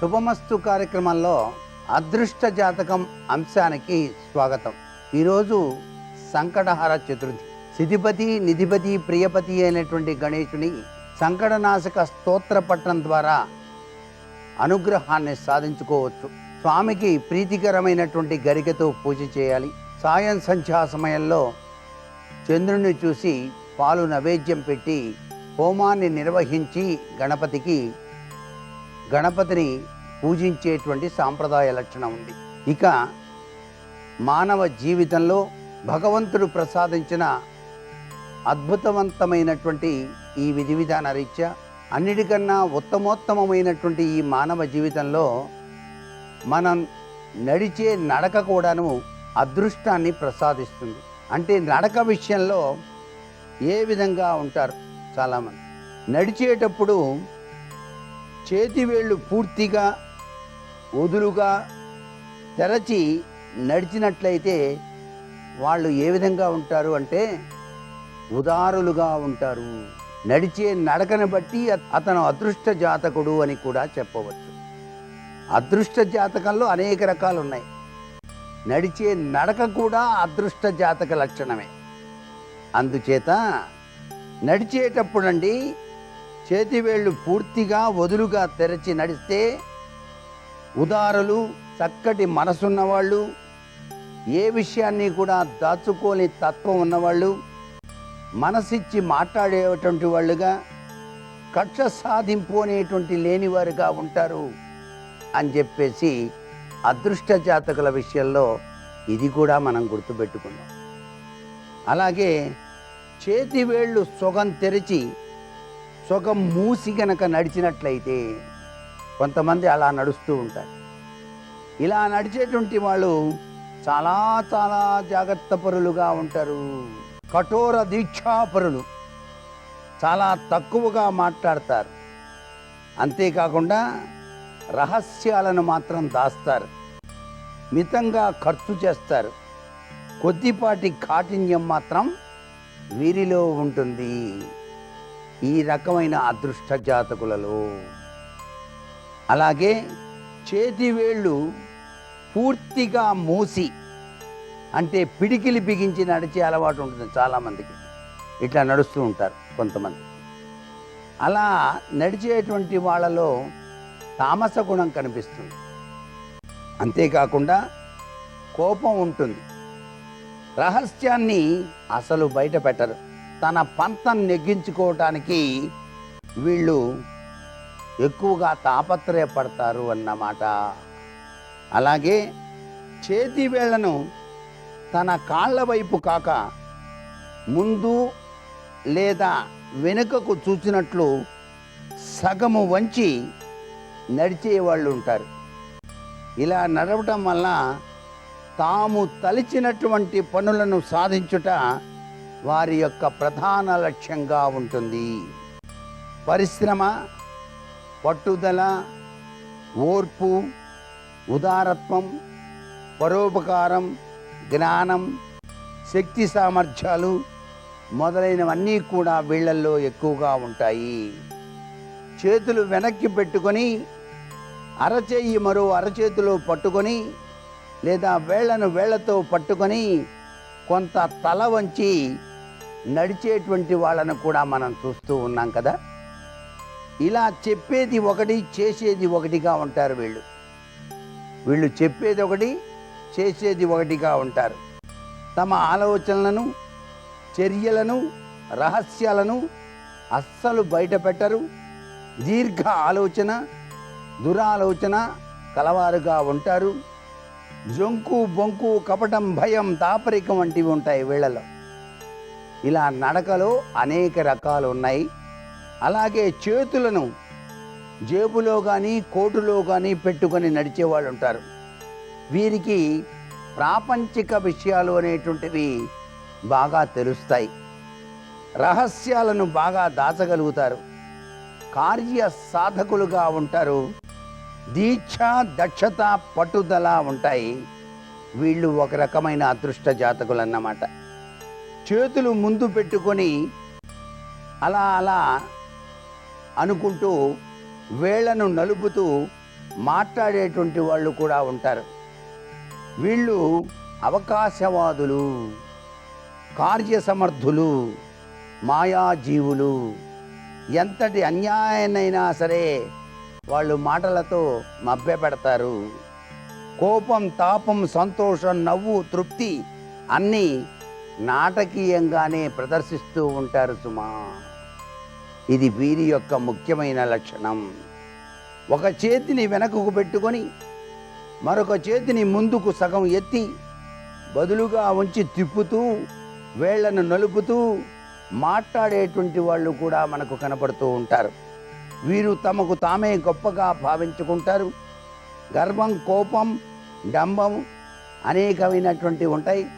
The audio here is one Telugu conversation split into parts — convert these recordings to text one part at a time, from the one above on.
శుభమస్తు కార్యక్రమంలో అదృష్ట జాతకం అంశానికి స్వాగతం. ఈరోజు సంకటహర చతుర్థి. సిధిపతి నిధిపతి ప్రియపతి అయినటువంటి గణేశుని సంకటనాశక స్తోత్ర పఠనం ద్వారా అనుగ్రహాన్ని సాధించుకోవచ్చు. స్వామికి ప్రీతికరమైనటువంటి గరికతో పూజ చేయాలి. సాయం సంధ్యా సమయంలో చంద్రుని చూసి పాలు నైవేద్యం పెట్టి హోమాన్ని నిర్వహించి గణపతిని పూజించేటువంటి సాంప్రదాయ లక్షణం ఉంది. ఇక మానవ జీవితంలో భగవంతుడు ప్రసాదించిన అద్భుతవంతమైనటువంటి ఈ విధి విధాన రీత్యా అన్నిటికన్నా ఉత్తమోత్తమైనటువంటి ఈ మానవ జీవితంలో మనం నడిచే నడక కూడాను అదృష్టాన్ని ప్రసాదిస్తుంది. అంటే నడక విషయంలో ఏ విధంగా ఉంటారు చాలామంది. నడిచేటప్పుడు చేతివేళ్ళు పూర్తిగా వదులుగా తెరచి నడిచినట్లయితే వాళ్ళు ఏ విధంగా ఉంటారు అంటే ఉదారులుగా ఉంటారు. నడిచే నడకను బట్టి అతను అదృష్ట జాతకుడు అని కూడా చెప్పవచ్చు. అదృష్ట జాతకంలో అనేక రకాలు ఉన్నాయి. నడిచే నడక కూడా అదృష్ట జాతక లక్షణమే. అందుచేత నడిచేటప్పుడండి చేతివేళ్ళు పూర్తిగా వదులుగా తెరచి నడిస్తే ఉదారులు, చక్కటి మనసున్నవాళ్ళు, ఏ విషయాన్ని కూడా దాచుకోని తత్వం ఉన్నవాళ్ళు, మనసిచ్చి మాట్లాడేటువంటి వాళ్ళుగా, కక్ష సాధింపు అనేటువంటి లేనివారుగా ఉంటారు అని చెప్పేసి అదృష్ట జాతకుల విషయంలో ఇది కూడా మనం గుర్తుపెట్టుకున్నాం. అలాగే చేతివేళ్ళు సొగం తెరిచి సొగం మూసి గనక నడిచినట్లయితే కొంతమంది అలా నడుస్తూ ఉంటారు. ఇలా నడిచేటువంటి వాళ్ళు చాలా చాలా జాగ్రత్త పరులుగా ఉంటారు. కఠోర దీక్షాపరులు, చాలా తక్కువగా మాట్లాడతారు. అంతేకాకుండా రహస్యాలను మాత్రం దాస్తారు. మితంగా ఖర్చు చేస్తారు. కొద్దిపాటి కాఠిన్యం మాత్రం వీరిలో ఉంటుంది. ఈ రకమైన అదృష్ట జాతకులలో అలాగే చేతివేళ్ళు పూర్తిగా మూసి అంటే పిడికిలి బిగించి నడిచే అలవాటు ఉంటుంది చాలామందికి. ఇట్లా నడుస్తూ ఉంటారు కొంతమంది. అలా నడిచేటువంటి వాళ్ళలో తామస గుణం కనిపిస్తుంది. అంతేకాకుండా కోపం ఉంటుంది. రహస్యాన్ని అసలు బయట పెట్టరు. తన పంతం నెగ్గించుకోవటానికి వీళ్ళు ఎక్కువగా తాపత్రయపడతారు అన్నమాట. అలాగే చేతి వేళ్లను తన కాళ్ళ వైపు కాక ముందు లేదా వెనుకకు చూసినట్లు సగము వంచి నడిచేవాళ్ళు ఉంటారు. ఇలా నడవటం వల్ల తాము తలిచినటువంటి పనులను సాధించుట వారి యొక్క ప్రధాన లక్ష్యంగా ఉంటుంది. పరిశ్రమ, పట్టుదల, ఓర్పు, ఉదారత్వం, పరోపకారం, జ్ఞానం, శక్తి సామర్థ్యాలు మొదలైనవన్నీ కూడా వీళ్ళల్లో ఎక్కువగా ఉంటాయి. చేతులు వెనక్కి పెట్టుకొని అరచేయి మరో అరచేతిలో పట్టుకొని లేదా వేళ్లను వేళ్లతో పట్టుకొని కొంత తల వంచి నడిచేటువంటి వాళ్ళను కూడా మనం చూస్తూ ఉన్నాం కదా. ఇలా చెప్పేది ఒకటి, చేసేది ఒకటిగా ఉంటారు వీళ్ళు. చెప్పేది ఒకటి, చేసేది ఒకటిగా ఉంటారు. తమ ఆలోచనలను, చర్యలను, రహస్యాలను అస్సలు బయట పెట్టరు. దీర్ఘ ఆలోచన, దురాలోచన కలవారుగా ఉంటారు. జొంకు, బొంకు, కపటం, భయం, దాపరికం వంటివి ఉంటాయి వీళ్ళలో. ఇలా నడకలో అనేక రకాలు ఉన్నాయి. అలాగే చేతులను జేబులో కానీ కోటులో కానీ పెట్టుకొని నడిచేవాళ్ళు ఉంటారు. వీరికి ప్రాపంచిక విషయాలు అనేటువంటివి బాగా తెలుస్తాయి. రహస్యాలను బాగా దాచగలుగుతారు. కార్య సాధకులుగా ఉంటారు. దీక్ష, దక్షత, పట్టుదల ఉంటాయి. వీళ్ళు ఒక రకమైన అదృష్ట జాతకులు అన్నమాట. చేతులు ముందు పెట్టుకొని అలా అలా అనుకుంటూ వేళ్లను నలుపుతూ మాట్లాడేటువంటి వాళ్ళు కూడా ఉంటారు. వీళ్ళు అవకాశవాదులు, కార్యసమర్థులు, మాయాజీవులు. ఎంతటి అన్యాయాన్నైనా సరే వాళ్ళు మాటలతో మభ్యపెడతారు. కోపం, తాపం, సంతోషం, నవ్వు, తృప్తి అన్నీ నాటకీయంగానే ప్రదర్శిస్తూ ఉంటారు సుమా. ఇది వీరి యొక్క ముఖ్యమైన లక్షణం. ఒక చేతిని వెనకకు పెట్టుకొని మరొక చేతిని ముందుకు సగం ఎత్తి బదులుగా ఉంచి తిప్పుతూ వేళ్లను నలుపుతూ మాట్లాడేటువంటి వాళ్ళు కూడా మనకు కనపడుతూ ఉంటారు. వీరు తమకు తామే గొప్పగా భావించుకుంటారు. గర్వం, కోపం, డంబం అనేకమైనటువంటి ఉంటాయి.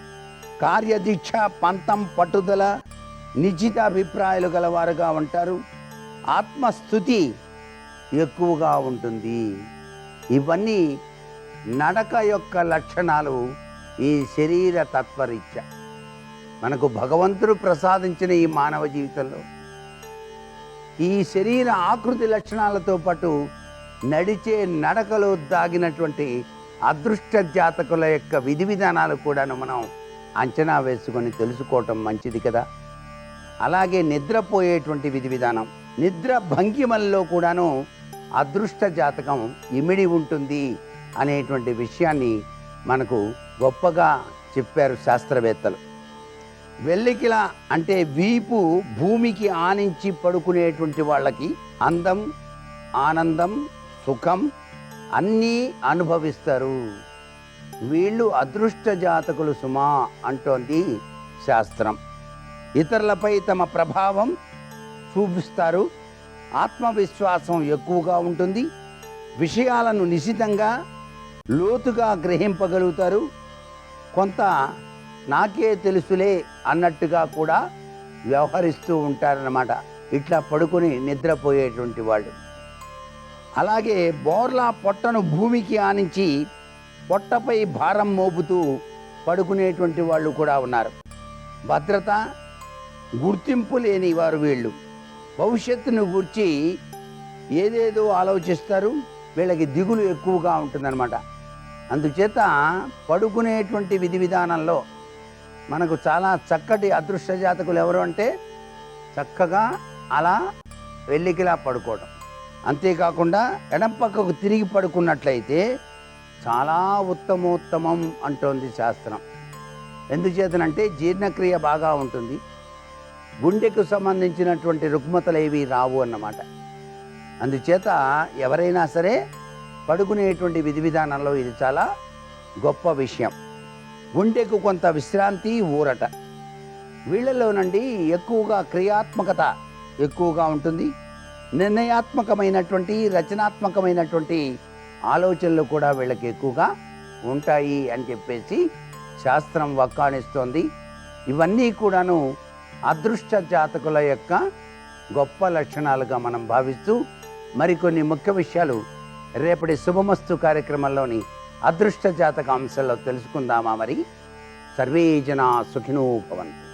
కార్యదీక్ష, పంతం, పట్టుదల, నిశ్చిత అభిప్రాయాలు గలవారుగా ఉంటారు. ఆత్మస్థుతి ఎక్కువగా ఉంటుంది. ఇవన్నీ నడక యొక్క లక్షణాలు. ఈ శరీర తత్వరీత్యా మనకు భగవంతుడు ప్రసాదించిన ఈ మానవ జీవితంలో ఈ శరీర ఆకృతి లక్షణాలతో పాటు నడిచే నడకలో దాగినటువంటి అదృష్ట జాతకుల యొక్క విధి విధానాలు కూడాను మనం అంచనా వేసుకొని తెలుసుకోవటం మంచిది కదా. అలాగే నిద్రపోయేటువంటి విధి విధానం, నిద్ర భంగిమల్లో కూడాను అదృష్ట జాతకం ఇమిడి ఉంటుంది అనేటువంటి విషయాన్ని మనకు గొప్పగా చెప్పారు శాస్త్రవేత్తలు. వెల్లికిల అంటే వీపు భూమికి ఆనించి పడుకునేటువంటి వాళ్ళకి అందం, ఆనందం, సుఖం అన్నీ అనుభవిస్తారు. వీళ్ళు అదృష్ట జాతకులు సుమా అంటోంది శాస్త్రం. ఇతరులపై తమ ప్రభావం చూపిస్తారు. ఆత్మవిశ్వాసం ఎక్కువగా ఉంటుంది. విషయాలను నిశితంగా లోతుగా గ్రహింపగలుగుతారు. కొంత నాకే తెలుసులే అన్నట్టుగా కూడా వ్యవహరిస్తూ ఉంటారన్నమాట ఇట్లా పడుకొని నిద్రపోయేటువంటి వాళ్ళు. అలాగే బోర్లా పొట్టను భూమికి ఆనించి పొట్టపై భారం మోపుతూ పడుకునేటువంటి వాళ్ళు కూడా ఉన్నారు. భద్రత, గుర్తింపు లేని వారు వీళ్ళు. భవిష్యత్తును గూర్చి ఏదేదో ఆలోచిస్తారు. వీళ్ళకి దిగులు ఎక్కువగా ఉంటుందన్నమాట. అందుచేత పడుకునేటువంటి విధి విధానంలో మనకు చాలా చక్కటి అదృష్ట జాతకులు ఎవరు అంటే చక్కగా అలా వెల్లికిలా పడుకోవడం. అంతేకాకుండా ఎడం పక్కకు తిరిగి పడుకున్నట్లయితే చాలా ఉత్తమోత్తమం అంటోంది శాస్త్రం. ఎందుచేతనంటే జీర్ణక్రియ బాగా ఉంటుంది. గుండెకు సంబంధించినటువంటి రుగ్మతలు ఏవి రావు అన్నమాట. అందుచేత ఎవరైనా సరే పడుకునేటువంటి విధి విధానంలో ఇది చాలా గొప్ప విషయం. గుండెకు కొంత విశ్రాంతి, ఊరట. వీళ్ళలో నుండి ఎక్కువగా క్రియాత్మకత ఎక్కువగా ఉంటుంది. నిర్ణయాత్మకమైనటువంటి, రచనాత్మకమైనటువంటి ఆలోచనలు కూడా వీళ్ళకి ఎక్కువగా ఉంటాయి అని చెప్పేసి శాస్త్రం వక్కాణిస్తోంది. ఇవన్నీ కూడాను అదృష్ట జాతకుల యొక్క గొప్ప లక్షణాలుగా మనం భావిస్తూ మరికొన్ని ముఖ్య విషయాలు రేపటి శుభమస్తు కార్యక్రమంలోని అదృష్ట జాతక అంశాల్లో తెలుసుకుందామా మరి. సర్వే జనా సుఖినో భవంతు.